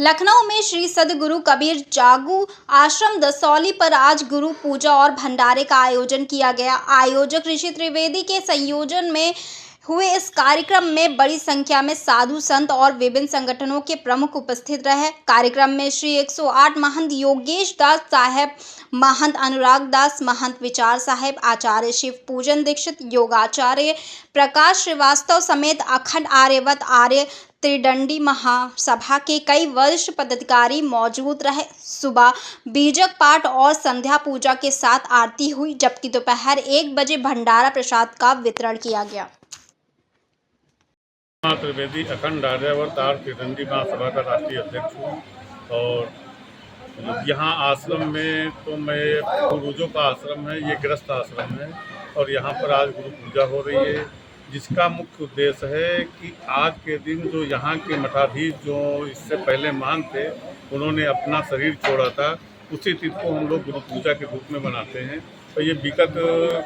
लखनऊ में श्री सद्गुरु कबीर जागू आश्रम दसौली पर आज गुरु पूजा और भंडारे का आयोजन किया गया। आयोजक ऋषि त्रिवेदी के संयोजन में हुए इस कार्यक्रम में बड़ी संख्या में साधु संत और विभिन्न संगठनों के प्रमुख उपस्थित रहे। कार्यक्रम में श्री 108 महंत योगेश दास साहेब, महंत अनुराग दास, महंत विचार साहेब, आचार्य शिव पूजन दीक्षित, योगाचार्य प्रकाश श्रीवास्तव समेत अखंड आर्यवत आर्य त्रिदंडी महासभा के कई वरिष्ठ पदाधिकारी मौजूद रहे। सुबह बीजक पाठ और संध्या पूजा के साथ आरती हुई, जबकि दोपहर 1 बजे भंडारा प्रसाद का वितरण किया गया। त्रिवेदी अखंड आर्यवर्त आर्य त्रिदंडी महासभा का राष्ट्रीय अध्यक्ष हूँ और यहाँ आश्रम में तो मैं पूर्वजों का आश्रम है, ये गृहस्थ आश्रम है और यहाँ पर आज गुरु पूजा हो रही है, जिसका मुख्य उद्देश्य है कि आज के दिन जो यहाँ के मठाधीश जो इससे पहले महान थे, उन्होंने अपना शरीर छोड़ा था, उसी तिथि को हम लोग गुरु पूजा के रूप में मनाते हैं। और ये विगत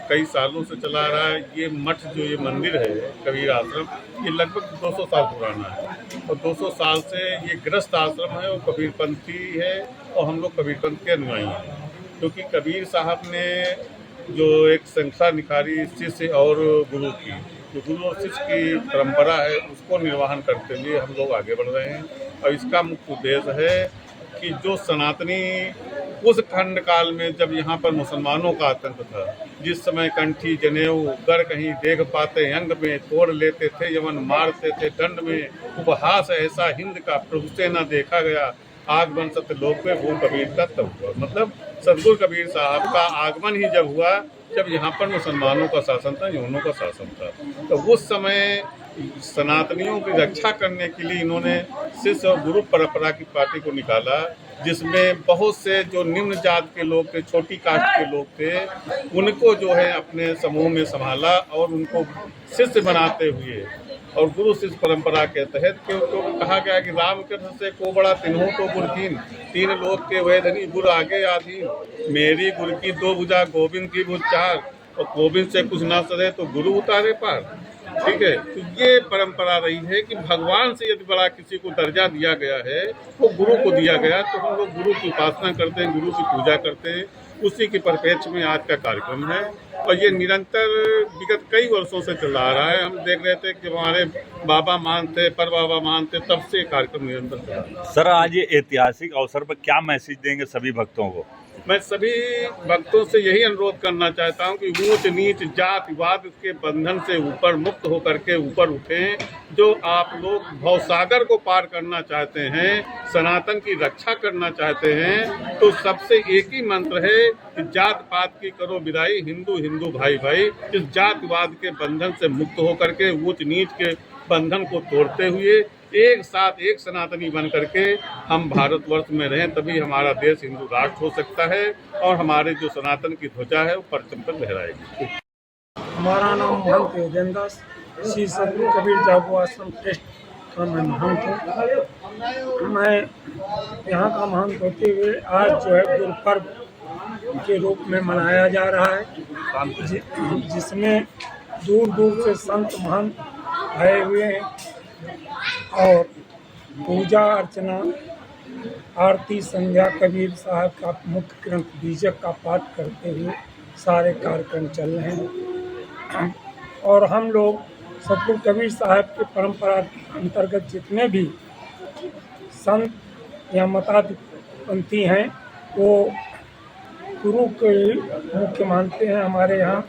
कई सालों से चला रहा है। ये मठ जो ये मंदिर है कबीर आश्रम, ये लगभग 200 साल पुराना है और 200 साल से ये गृहस्थ आश्रम है और कबीरपंथी है और हम लोग कबीरपंथ के अनुयायी हैं। क्योंकि कबीर साहब ने जो एक संस्था निकाली शिष्य और गुरु की, जो गुरु और शिष्य की परंपरा है, उसको निर्वहन करते हुए हम लोग आगे बढ़ रहे हैं। और इसका मुख्य उद्देश्य है कि जो सनातनी उस खंड काल में जब यहाँ पर मुसलमानों का आतंक था, जिस समय कंठी जनेऊ गर कहीं देख पाते अंग में, तोड़ लेते थे यमन मारते थे दंड में, उपहास ऐसा हिंद का प्रभु से न देखा गया, आगमन सत्यलोक में वो कबीर का तब हुआ। मतलब सद्गुरु कबीर साहब का आगमन ही जब हुआ जब यहाँ पर मुसलमानों का शासन था, यवनों का शासन था। तो उस समय सनातनियों की रक्षा करने के लिए इन्होंने शिष्य और गुरु परंपरा की पार्टी को निकाला, जिसमें बहुत से जो निम्न जात के लोग थे, छोटी कास्ट के लोग थे, उनको जो है अपने समूह में संभाला और उनको शिष्य बनाते हुए और गुरु शिष्य परंपरा के तहत क्योंकि कहा गया कि रामकृष्ण से को बड़ा तिन्हों को गुरकीन, 3 लोग के वैधनी गुरु आगे आधीन, मेरी गुरु की 2 भुजा गोविंद की भुज 4, और गोविंद से कुछ ना सदे तो गुरु उतारे पार। ठीक है, तो ये परंपरा रही है कि भगवान से यदि बड़ा किसी को दर्जा दिया गया है वो गुरु को दिया गया, तो हम लोग गुरु की उपासना करते हैं, गुरु की पूजा करते हैं। उसी के परिप्रेक्ष्य में आज का कार्यक्रम है और ये निरंतर विगत कई वर्षों से चला आ रहा है। हम देख रहे थे कि हमारे बाबा महान थे, पर बाबा महान थे, तब से कार्यक्रम निरंतर चला रहा है। सर, आज ये ऐतिहासिक अवसर पर क्या मैसेज देंगे सभी भक्तों को? मैं सभी भक्तों से यही अनुरोध करना चाहता हूं कि ऊंच नीच जातिवाद के बंधन से ऊपर मुक्त होकर के ऊपर उठें। जो आप लोग भवसागर को पार करना चाहते हैं, सनातन की रक्षा करना चाहते हैं, तो सबसे एक ही मंत्र है कि जात पात की करो विदाई, हिंदू हिंदू भाई भाई। इस जातिवाद के बंधन से मुक्त होकर के ऊंच नीच के बंधन को तोड़ते हुए एक साथ एक सनातनी बन करके हम भारतवर्ष में रहें, तभी हमारा देश हिंदू राष्ट्र हो सकता है और हमारे जो सनातन की ध्वजा है वो परचम पर लहराएगी। हमारा नाम महंत योगेश दास, श्री सद्गुरु कबीर जागू आश्रम ट्रस्ट का मैं महंत हूँ। मैं यहाँ का महंत होते हुए आज जो है गुरु पर्व के रूप में मनाया जा रहा है, जिसमें दूर दूर से संत महंत आए हुए हैं और पूजा अर्चना, आरती, संध्या, कबीर साहब का मुख्य ग्रंथ बीजक का पाठ करते हुए सारे कार्यक्रम चल रहे हैं। और हम लोग सद्गुरु कबीर साहब के परंपरा अंतर्गत जितने भी संत या मताधिपंथी हैं वो गुरु के मुख्य मानते हैं। हमारे यहाँ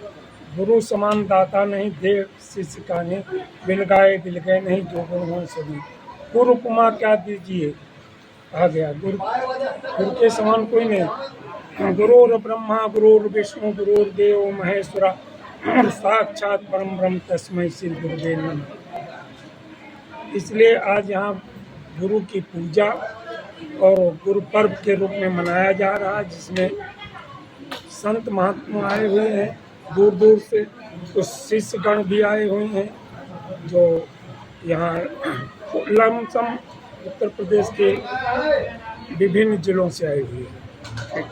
गुरु समान दाता नहीं, देव शिष्य का नहीं, बिल गाए दिल गए नहीं, जो गुण हो सभी। गुरु कुमार क्या दीजिए आ गया, गुरु के समान कोई नहीं। गुरुर ब्रह्मा गुरुर विष्णु गुरुर्देव महेश्वरा, साक्षात परम ब्रह्म तस्मै श्री गुरुदेव नमः। इसलिए आज यहाँ गुरु की पूजा और गुरु पर्व के रूप में मनाया जा रहा है, जिसमें संत महात्मा आए हुए हैं दूर दूर से, कुछ शिष्यगण भी आए हुए हैं जो यहाँ लमसम उत्तर प्रदेश के विभिन्न जिलों से आए हुए हैं।